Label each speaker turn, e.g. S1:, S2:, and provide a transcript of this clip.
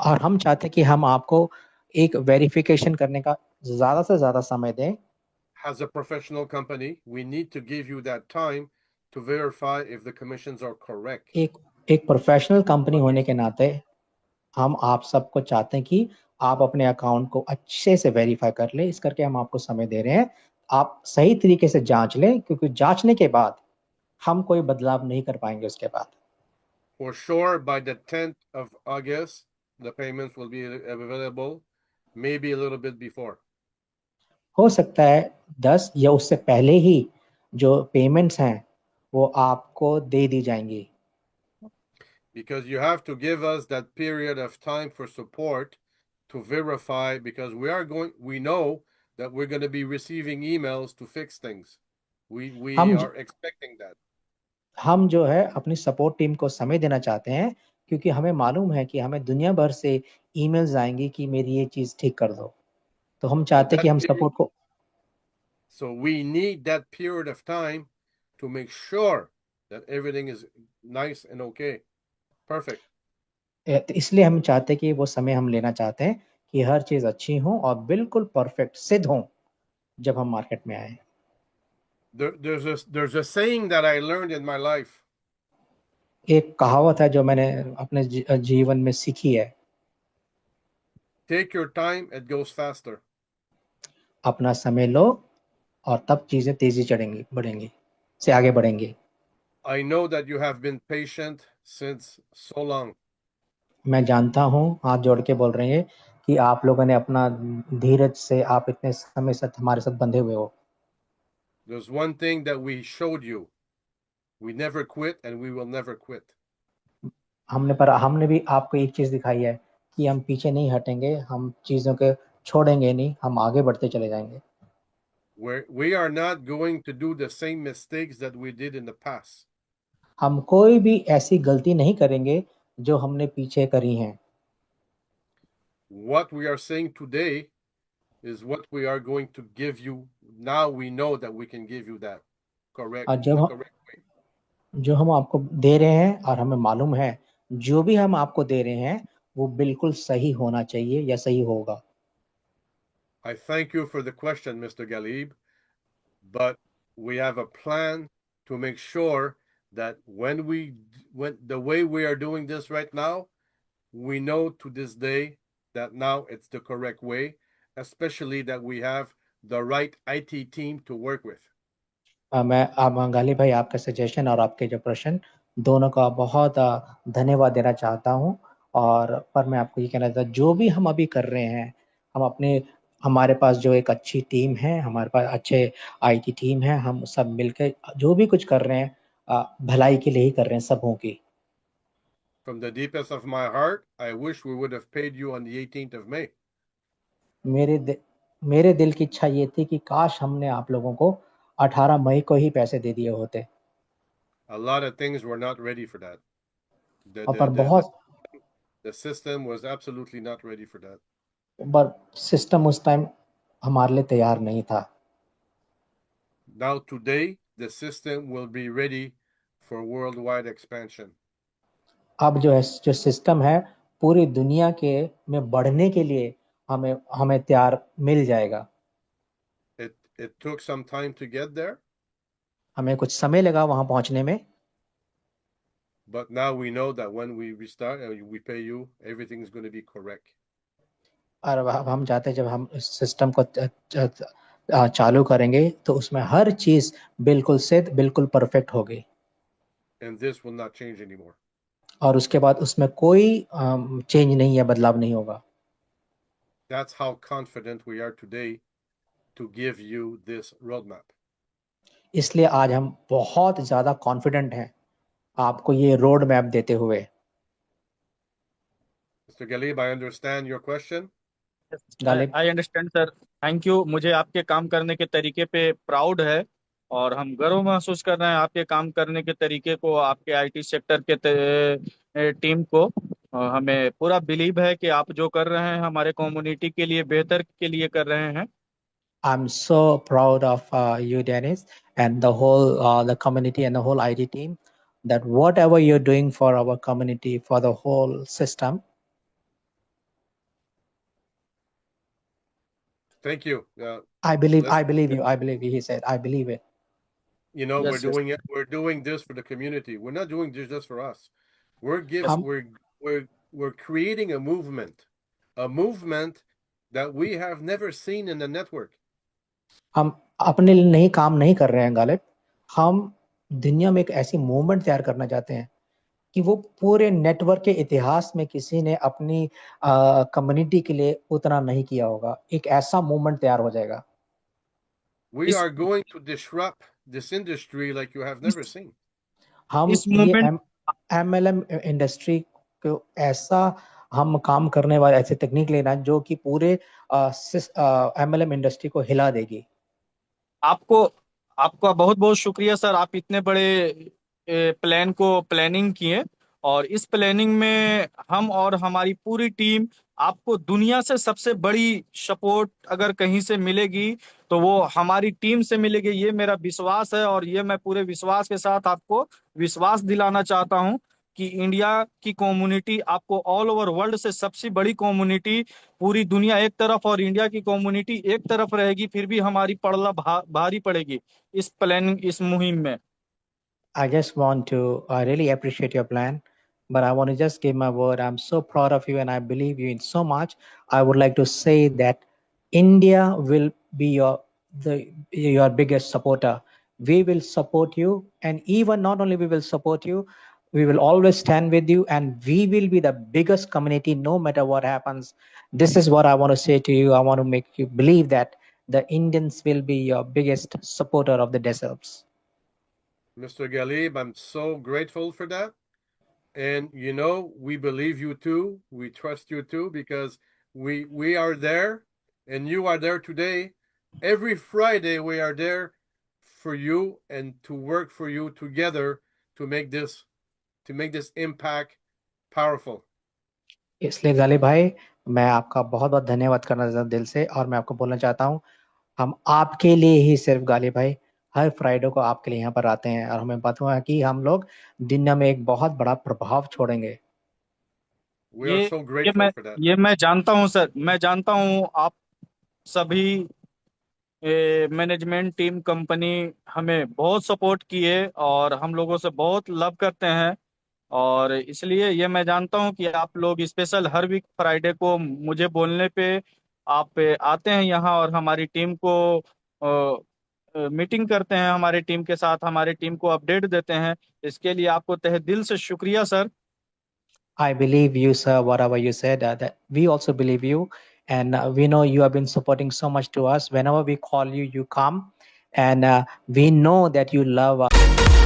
S1: और हम चाहते हैं कि हम आपको एक वेरिफिकेशन करने का ज्यादा से ज्यादा समय दें।
S2: As a professional company, we need to give you that time to verify if the commissions are correct.
S1: एक एक प्रोफेशनल कंपनी होने के नाते हम आप सबको चाहते हैं कि आप अपने अकाउंट को अच्छे से वेरीफाई कर ले। इस करके हम आपको समय दे रहे हैं, आप सही तरीके से जांच लें, क्योंकि जांचने के बाद हम कोई बदलाव नहीं कर पाएंगे उसके बाद।
S2: For sure, by the 10th of August, the payments will be available, maybe a little bit before.
S1: हो सकता है 10 या उससे पहले ही जो पेमेंट्स हैं वो आपको दे दी जाएंगी।
S2: Because you have to give us that period of time for support to verify, because we know that we're going to be receiving emails to fix things. We
S1: हम
S2: are expecting that.
S1: हम जो है अपनी support team को समय देना चाहते हैं, क्योंकि हमें मालूम है कि हमें दुनिया भर से ईमेल्स आएंगी कि मेरी ये चीज ठीक कर दो। तो हम
S2: So
S1: चाहते हैं कि
S2: that
S1: हम
S2: period,
S1: सपोर्ट को
S2: so we need that period of time to make sure that everything is nice and okay. Perfect.
S1: तो इसलिए हम चाहते हैं कि वो समय हम लेना चाहते हैं कि हर चीज अच्छी हो और बिल्कुल परफेक्ट सिद्ध हो जब हम मार्केट में आए।
S2: There's a saying that I learned in my life.
S1: एक कहावत है जो मैंने अपने जीवन में सीखी है।
S2: Take your time, it goes faster.
S1: अपना समय लो और तब चीजें तेजी चढ़ेंगी, बढ़ेंगी, से आगे बढ़ेंगी।
S2: I know that you have been patient since so long.
S1: मैं जानता हूँ, हाथ जोड़ के बोल रहे हैं कि आप लोगों ने अपना धीरज से आप इतने समय से हमारे साथ बंधे हुए हो।
S2: There's one thing that we showed you. We never quit and we will never quit.
S1: हमने भी आपको एक चीज दिखाई है कि हम पीछे नहीं हटेंगे, हम चीजों के छोड़ेंगे नहीं, हम आगे बढ़ते चले जाएंगे।
S2: We are not going to do the same mistakes that we did in the past.
S1: हम कोई भी ऐसी गलती नहीं करेंगे जो हमने पीछे करी हैं।
S2: What we are saying today is what we are going to give you. Now we know that we can give you that correct
S1: और
S2: in the correct way.
S1: जो हम आपको दे रहे हैं और हमें मालूम है जो भी हम आपको दे रहे हैं वो बिल्कुल सही होना चाहिए या सही होगा।
S2: I thank you for the question, Mr. Galib, but we have a plan to make sure that when the way we are doing this right now, we know to this day that now it's the correct way, especially that we have the right IT team to work with.
S1: मैं गाली भाई आपका suggestion और आपके जो प्रश्न दोनों का बहुत धन्यवाद देना चाहता हूं। और पर मैं आपको ये कहना चाहता जो भी हम अभी कर रहे हैं, हम अपने हमारे पास जो एक अच्छी टीम है, हमारे पास अच्छे आईटी टीम है, हम सब मिलकर जो भी कुछ कर रहे हैं भलाई के लिए ही कर रहे हैं सबों की।
S2: From the deepest of my heart, I wish we would have paid you on the 18th of May.
S1: मेरे दिल की इच्छा ये थी कि काश हमने आप लोगों को 18 मई को ही पैसे दे दिए होते।
S2: A lot of things were not ready for that. The
S1: और
S2: the
S1: पर
S2: the the,
S1: बहुत
S2: the system was absolutely not ready for that.
S1: पर सिस्टम उस टाइम हमारे लिए तैयार नहीं था।
S2: Now today, the system will be ready for worldwide expansion.
S1: अब जो है जो सिस्टम है पूरी दुनिया के में बढ़ने के लिए हमें हमें तैयार मिल जाएगा।
S2: It took some time to get there,
S1: हमें कुछ समय लगा वहां पहुंचने में,
S2: but now we know that when we restart and we pay you, everything is going to be correct.
S1: और अब हम चाहते हैं जब हम इस सिस्टम को चालू करेंगे तो उसमें हर चीज बिल्कुल सिद्ध, बिल्कुल परफेक्ट होगी।
S2: And this will not change anymore.
S1: और उसके बाद उसमें कोई चेंज नहीं है, बदलाव नहीं होगा।
S2: That's how confident we are today to give you this roadmap.
S1: इसलिए आज हम बहुत ज्यादा कॉन्फिडेंट हैं आपको ये रोड मैप देते हुए।
S2: Mr. Galib, I understand your question.
S1: Ghalib,
S3: I understand sir. Thank you. मुझे आपके काम करने के तरीके पे प्राउड है और हम गर्व महसूस कर रहे हैं आपके काम करने के तरीके को, आपके आईटी सेक्टर के टीम को। हमें पूरा बिलीव है कि आप जो कर रहे हैं हमारे कम्युनिटी के लिए, बेहतर के लिए कर रहे हैं।
S1: I'm so proud of you, Dennis, and the community and the whole ID team. That whatever you're doing for our community, for the whole system,
S2: Thank you.
S1: I believe
S2: Let's,
S1: you. I believe you. He said, I believe it.
S2: you know,
S3: Yes, yes.
S2: we're doing this for the community. We're not doing this just for us. We're give
S1: हम
S2: we're creating a movement that we have never seen in the network.
S1: हम अपने लिए नहीं काम नहीं कर रहे हैं गालिब, हम दुनिया में एक ऐसी मूवमेंट तैयार करना चाहते हैं कि वो पूरे नेटवर्क के इतिहास में किसी ने अपनी कम्युनिटी के लिए उतना नहीं किया होगा। एक ऐसा मूवमेंट तैयार हो जाएगा।
S2: We
S3: इस
S2: are going to disrupt this industry like you have never seen.
S1: हम
S3: इस
S1: ये
S3: मूवमेंट
S1: MLM इंडस्ट्री को ऐसा हम काम करने वाले ऐसे टेक्निक लेना जो कि पूरे MLM इंडस्ट्री को हिला देगी।
S3: आपको आपका बहुत बहुत शुक्रिया सर, आप इतने बड़े प्लान को प्लानिंग किए, और इस प्लानिंग में हम और हमारी पूरी टीम आपको दुनिया से सबसे बड़ी सपोर्ट अगर कहीं से मिलेगी तो वो हमारी टीम से मिलेगी, ये मेरा विश्वास है। और ये मैं पूरे विश्वास के साथ आपको विश्वास दिलाना चाहता हूं कि इंडिया की कम्युनिटी आपको ऑल ओवर वर्ल्ड से सबसे बड़ी कम्युनिटी, पूरी दुनिया एक तरफ और इंडिया की कम्युनिटी एक तरफ रहेगी, फिर भी हमारी पड़ला भारी पड़ेगी इस प्लानिंग, इस मुहिम में।
S1: I just want to really appreciate your plan, but I want to just give my word. I'm so proud of you and I believe you in so much. I would like to say that India will be your biggest supporter. We will support you, and even not only we will support you, we will always stand with you, and we will be the biggest community no matter what happens. This is what I want to say to you. I want to make you believe that the Indians will be your biggest supporter of the deserts.
S2: Mr. Galib, I'm so grateful for that. And you know, we believe you too. We trust you too because we are there and you are there today. Every Friday we are there for you and to work for you together to make this impact powerful.
S1: इसलिए गालिब भाई, मैं आपका बहुत बहुत धन्यवाद करना चाहता हूं दिल से, और मैं आपको बोलना चाहता हूं हम आपके लिए ही सिर्फ गालिब भाई हर फ्राइडे को आपके लिए यहाँ पर आते हैं, और हमें पता है कि हम लोग दुनिया में एक बहुत बड़ा प्रभाव छोड़ेंगे।
S2: We are so
S3: ये मैं
S2: grateful for that.
S3: ये मैं जानता हूं सर, मैं जानता हूं आप सभी मैनेजमेंट टीम कंपनी हमें बहुत सपोर्ट किए और हम लोगों से बहुत लव करते हैं, और इसलिए ये मैं जानता हूं कि आप लोग स्पेशल हर वीक फ्राइडे को मुझे बोलने पे आप आते हैं यहाँ और हमारी टीम को मीटिंग करते हैं, हमारी टीम के साथ हमारी टीम को अपडेट देते हैं। इसके लिए आपको तहे दिल से शुक्रिया sir.
S1: I believe you, sir, whatever you said, that we also believe you. And we know you have been supporting so much to us. Whenever we call you, you come. And we know that you love us.